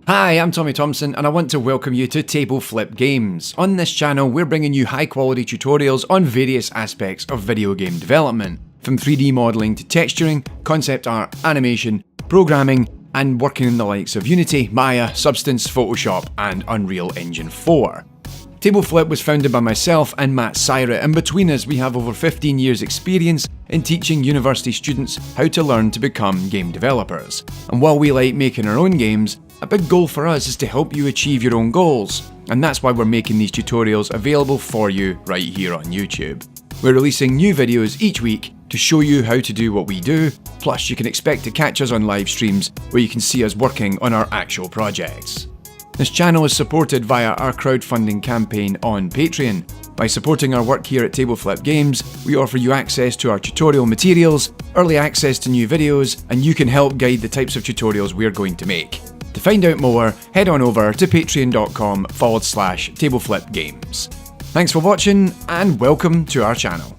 Hi, I'm Tommy Thompson and I want to welcome you to Table Flip Games. On this channel, we're bringing you high quality tutorials on various aspects of video game development, from 3D modelling to texturing, concept art, animation, programming, and working in the likes of Unity, Maya, Substance, Photoshop, and Unreal Engine 4. Table Flip was founded by myself and Matt Syra, and between us we have over 15 years experience in teaching university students how to learn to become game developers. And while we like making our own games, a big goal for us is to help you achieve your own goals, and that's why we're making these tutorials available for you right here on YouTube. We're releasing new videos each week to show you how to do what we do, plus you can expect to catch us on live streams where you can see us working on our actual projects. This channel is supported via our crowdfunding campaign on Patreon. By supporting our work here at Table Flip Games, we offer you access to our tutorial materials, early access to new videos, and you can help guide the types of tutorials we're going to make. To find out more, head on over to patreon.com/tableflipgames. Thanks for watching and welcome to our channel.